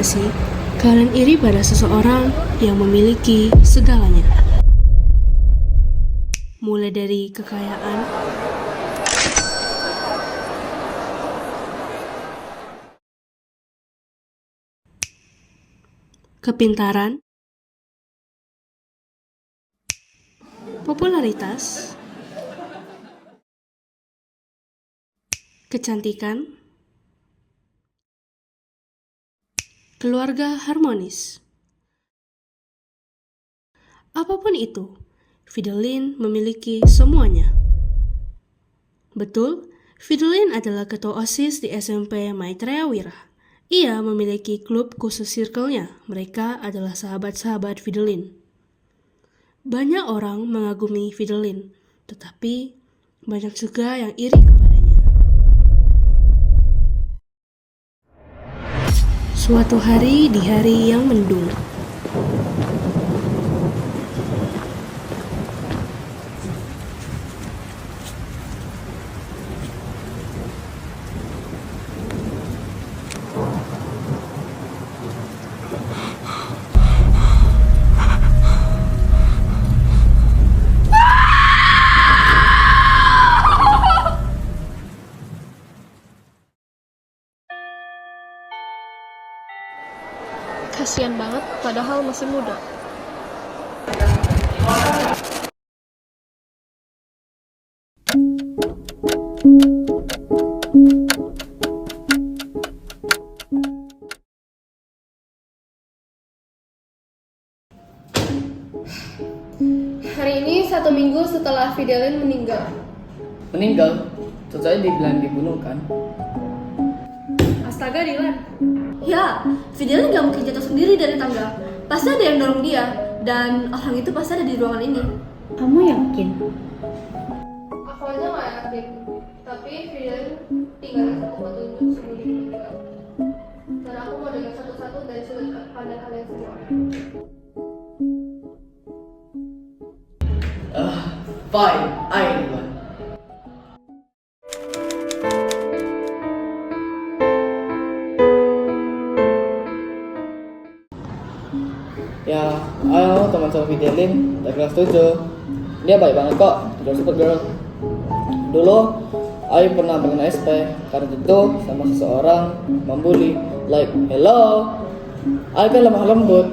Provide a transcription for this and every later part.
gak sih? Kalian iri pada seseorang yang memiliki segalanya. Mulai dari kekayaan, kepintaran, popularitas, kecantikan, keluarga harmonis. Apapun itu, Fidelin memiliki semuanya. Betul, Fidelin adalah ketua OSIS di SMP Maitreya Wira. Ia memiliki klub khusus circle-nya. Mereka adalah sahabat-sahabat Fidelin. Banyak orang mengagumi Fidelin, tetapi banyak juga yang iri kepadanya. Suatu hari di hari yang mendung, Kasian banget, padahal masih muda. Hari ini 1 minggu setelah Fidelin meninggal. Meninggal? Sesuai dibilang dibunuh kan? Astaga, Dilan. Ya, Fidelin gak mungkin jatuh sendiri dari tangga. Pasti ada yang dorong dia, dan orang itu pasti ada di ruangan ini. Kamu yakin? Aku aja gak yakin. Tapi Fidelin tinggal di satu petunjuk sebelum dia meninggal. Dan aku mau dengar satu-satu dari sudut pandang kalian semua. Fine, I duluan. Ya, ayo teman sama Fidelin dari kelas 7. Dia baik banget kok, girl super girl. Dulu, Ayu pernah berkena SP karena itu sama seseorang membuli. Like, hello, Ayu kan lemah lembut.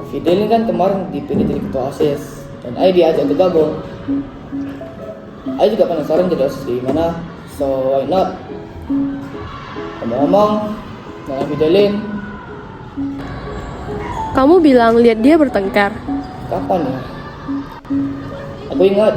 Fidelin kan kemarin dipilih jadi ketua OSIS dan Ayu diajak untuk gabung. Ayu juga penasaran jadi OSIS di mana, so why not? Ngomong-ngomong, dengan Fidelin, Kamu bilang lihat dia bertengkar. kapan ya? Aku ingat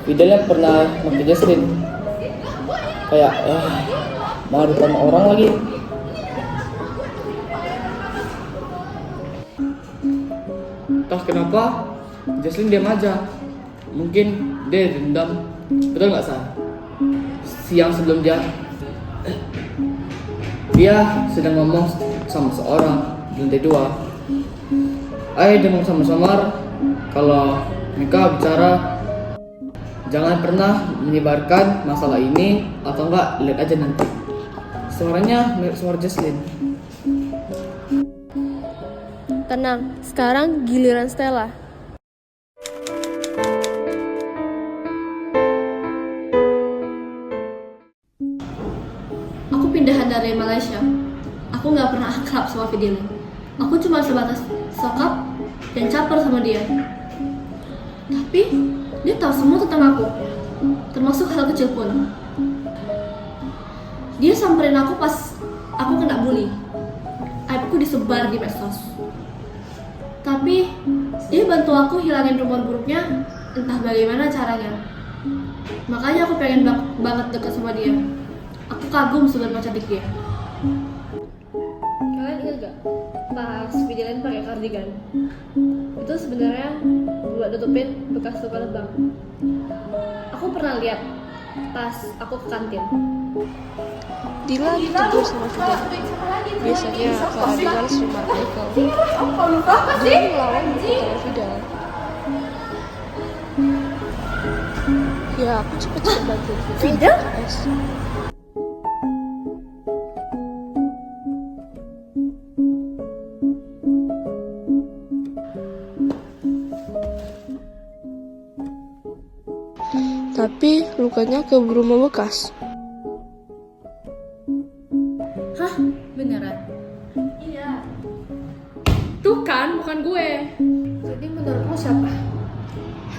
Fidelin pernah makin Jesslyn. Kayak, malu sama orang lagi. Entah kenapa, Jesslyn diam aja. Mungkin dia dendam. Betul nggak, San? Siang sebelum dia sedang ngomong sama seorang di lantai 2. Ayo dengar sama-sama kalau mereka bicara, jangan pernah menyebarkan masalah ini atau enggak lihat aja nanti. Suaranya mirip suara Jesslyn. Tenang, sekarang giliran Stella. Aku pindahan dari Malaysia. Aku gak pernah akrab sama Fidelin. Aku cuma sebatas sokap dan caper sama dia. Tapi dia tahu semua tentang aku, termasuk hal kecil pun. Dia samperin aku pas aku kena bully. Aibku disebar di medsos. Tapi dia bantu aku hilangin rumor buruknya, entah bagaimana caranya. Makanya aku pengen banget dekat sama dia. Aku kagum seberapa cantik dia. Kalian ingat gak? Pas Fidelin pakai kardigan. Itu sebenarnya buat nutupin bekas luka lebam. Aku pernah lihat pas aku ke kantin. Dila ditegur sama Fidel. Biasanya kalau Dilan cuma Michael. Dia ngelawan sama Fidel. Ya, aku cepet-cepet bantuin Fidel. tapi lukanya keburu membekas. Hah? Beneran? Iya. Tuh kan, bukan gue. Jadi menurut lo siapa?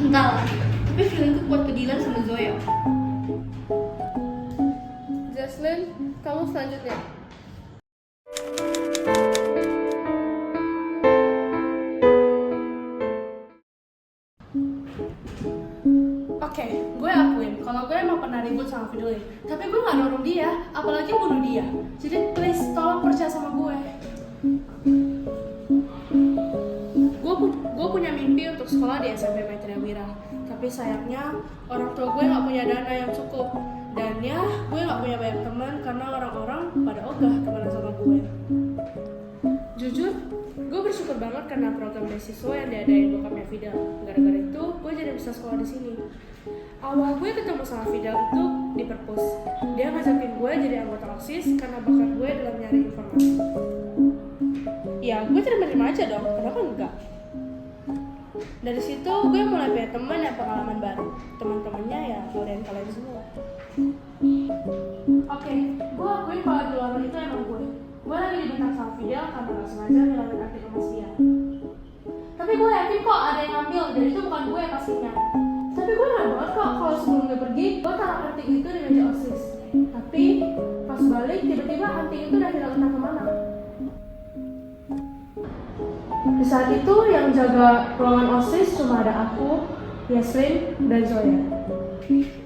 Entahlah, tapi feelingku kuat ke Dylan sama Zoya. Jaslyn, kamu selanjutnya. Oke, gue akuin kalau gue emang pernah ribut sama Fidelin. Tapi gue gak dorong dia, apalagi bunuh dia. Jadi please, tolong percaya sama gue. Gue punya mimpi untuk sekolah di SMP Maitreya Wira. Tapi sayangnya orang tua gue gak punya dana yang cukup. Dan ya, gue gak punya banyak teman karena orang-orang pada ogah temenan sama gue. Jujur, gue bersyukur banget karena program beasiswa yang diadain bokapnya Fidel. Gara-gara itu, gue jadi bisa sekolah di sini. Awal gue ketemu sama Fidel itu di perpus. Dia ngajakin gue jadi anggota OSIS karena bakat gue dalam nyari informasi. Ya, gue terima-terima aja dong, kenapa enggak? Dari situ, gue mulai punya teman dan pengalaman baru. Teman-temannya ya kalian-kalian semua. Oke, gue akuin kalau di luar itu emang gue. Gue lagi dibentak sama Fidel karena gak sengaja ngilangin arti emas dia. Tapi gue yakin kok ada yang ngambil, jadi itu bukan gue yang pastinya. Tapi gue gak banget kok kalau sebelum gue pergi, gue taruh anting itu di meja OSIS. Tapi pas balik, tiba-tiba anting itu udah hilang entah kemana. Di saat itu yang jaga ruangan OSIS cuma ada aku, Yaslyn, dan Zoya.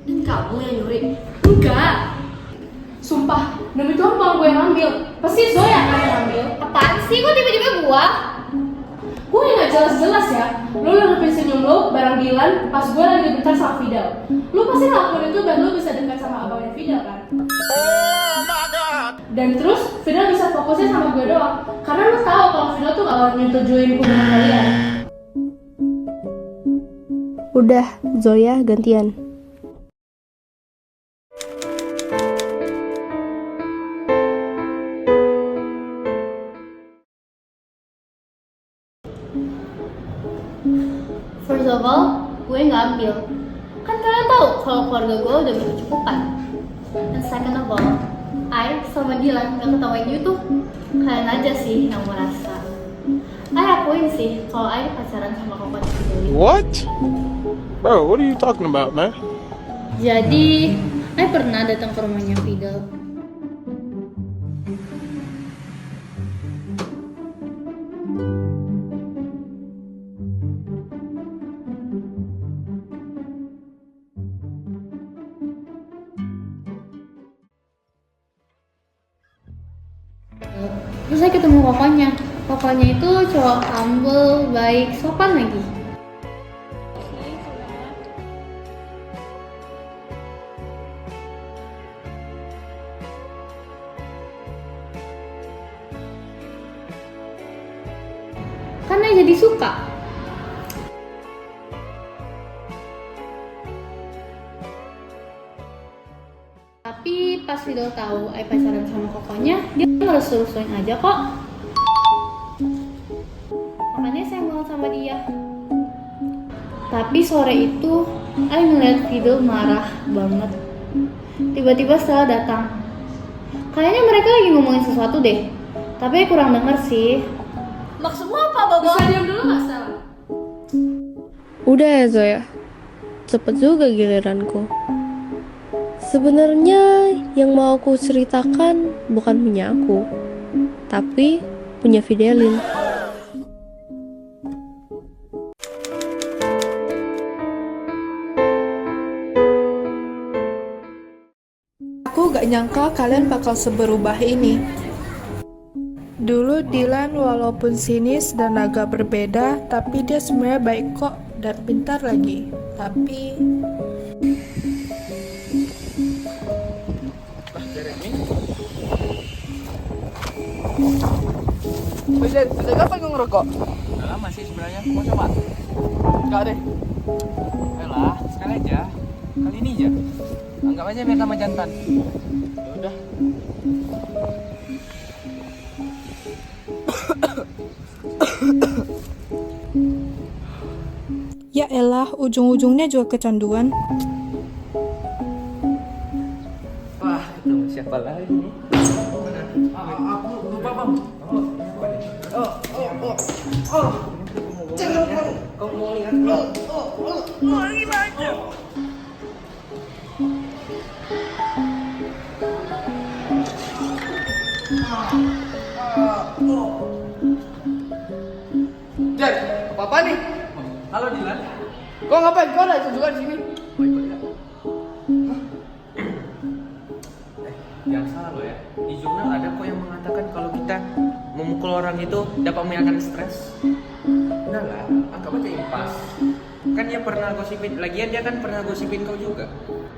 Dan kamu yang nyuri? Enggak! Sumpah, demi Tuhan bukan gue yang ngambil. Pasti Zoya kan yang ngambil. Apaan sih? Kok tiba-tiba gua? Gue gak jelas-jelas ya. Lu nutupin senyum lu bareng Dylan pas gue lagi bentar sama Fidel. Lu pasti ngelakuin itu dan lu bisa dekat sama abangnya Fidel kan? Oh my god. Dan terus Fidel bisa fokusnya sama gue doang. Karena lu tahu kalau Fidel tuh gak bakal nyetujuin hubungan kalian. Udah, Zoya gantian. First of all, gue nggak ambil. Kan kalian tahu kalau keluarga gue udah berkecukupan. And second of all, I sama Dylan nggak ketawain you tuh. Kalian aja sih yang merasa. I akuin sih kalau I pacaran sama Koko Fidelin. What? Bro, what are you talking about, man? Jadi, I pernah datang ke rumahnya Fidel. Terus saya ketemu kokonya. Kokonya itu cowok humble, baik, sopan lagi. Karena jadi suka. Tapi pas Fidel tahu Ai pacaran sama kokonya, dia ngerestu-restuin aja kok. Makanya saya mau sama dia. Tapi sore itu, Ai ngeliat Fidel marah banget. Tiba-tiba Stella datang. Kayaknya mereka lagi ngomongin sesuatu deh. Tapi Ai kurang denger sih. Maksudmu apa, Bobo? Bisa diam dulu gak, Stella? Udah ya Zoya, cepet juga giliranku. Sebenarnya yang mau aku ceritakan bukan punya aku, tapi punya Fidelin. Aku gak nyangka kalian bakal seberubah ini. Dulu Dylan walaupun sinis dan agak berbeda, tapi dia sebenarnya baik kok dan pintar lagi. Tapi Udah kapan kamu ngerokok? Udah lama sih sebenarnya, mau coba? Enggak deh. Ayolah, sekali aja. Kali ini aja. Anggap aja biar nama jantan. Udah. ya elah, ujung-ujungnya juga kecanduan. Siapa lagi nih? Aku lupa bang. Jangan bang. Kau mau lihat? Jack, apa nih? Halo Dilan. Kau ngapain? Kau ada juga di sini? Jangan salah lo ya. Di jurnal ada kok yang mengatakan kalau kita memukul orang itu dapat menghilangkan stres. Nah lah, anggap aja impas. Kan dia pernah gosipin, lagian dia kan pernah gosipin kau juga.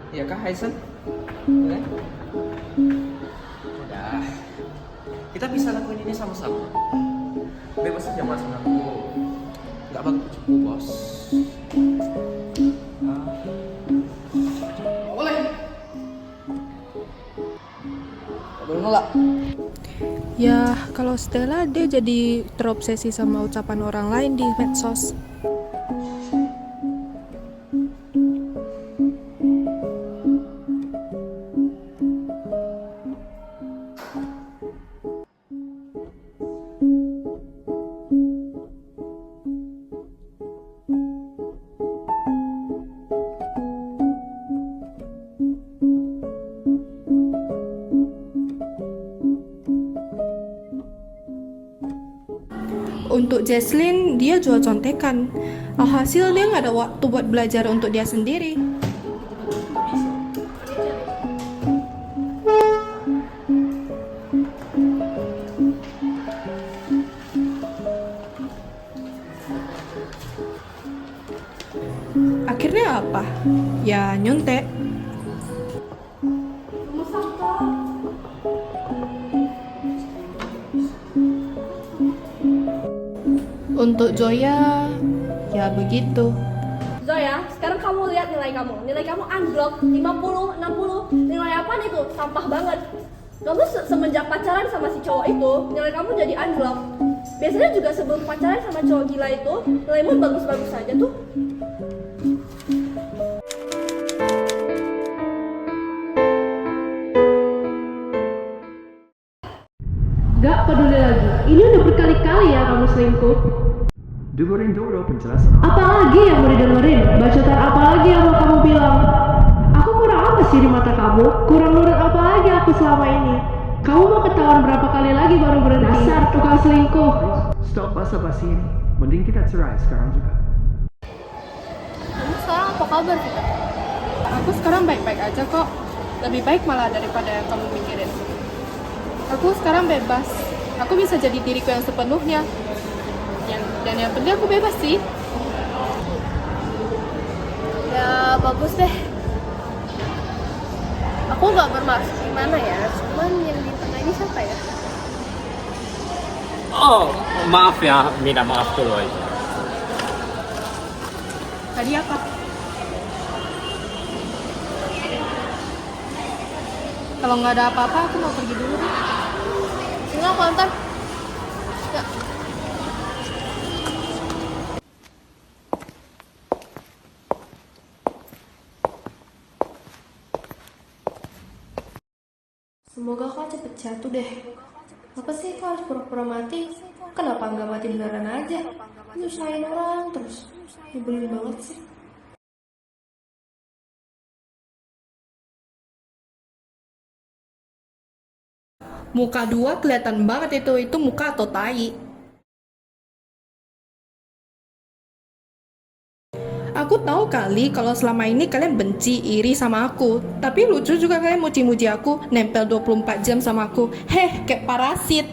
Ya kah, Haisen? Ya? Udah. Kita bisa lakuin ini sama-sama. Bebas aja mas aku. Gak bagus cukup bos. Boleh. Boleh nolak. Ya, kalau Stella dia jadi terobsesi sama ucapan orang lain di medsos. Untuk Jesslyn, dia jual contekan. Alhasil dia nggak ada waktu buat belajar untuk dia sendiri. Akhirnya apa? Ya nyontek. Untuk Zoya, ya begitu. Zoya, sekarang kamu lihat nilai kamu. Nilai kamu unblock 50, 60. Nilai apa itu? Sampah banget. Kamu semenjak pacaran sama si cowok itu, nilai kamu jadi unblock. Biasanya juga sebelum pacaran sama cowok gila itu, nilaimu bagus-bagus saja tuh. Gak peduli lagi. Ini udah berkali-kali ya kamu selingkuh. Dengerin dulu penjelasan. Apalagi yang mau didengerin? Bacotan apa lagi yang mau kamu bilang? Aku kurang apa sih di mata kamu? Kurang nurut apa lagi aku selama ini? Kamu mau ketahuan berapa kali lagi baru berhenti? Dasar tukang selingkuh. Stop basa-basi ini. Mending kita cerai sekarang juga. Kamu sekarang apa kabar, Vita? Aku sekarang baik-baik aja kok. Lebih baik malah daripada yang kamu mikirin. Aku sekarang bebas. Aku bisa jadi diriku yang sepenuhnya. Dan yang penting aku bebas sih. Ya bagus deh. Aku nggak bermaksud gimana ya, cuman yang di tengah ini siapa ya? Oh, maaf ya, minta maaf dulu aja. Tadi apa? Kalau nggak ada apa-apa, aku mau pergi dulu deh. Sini aku antar. Ya. Semoga kau cepet jatuh deh. Apa sih kau harus pura-pura mati? Kenapa nggak mati beneran aja? Nyusahin orang terus. Nyebelin banget sih. Muka dua kelihatan banget itu muka atau tai. Aku tahu kali kalau selama ini kalian benci, iri sama aku. Tapi lucu juga kalian muji-muji aku, nempel 24 jam sama aku. Heh, kayak parasit.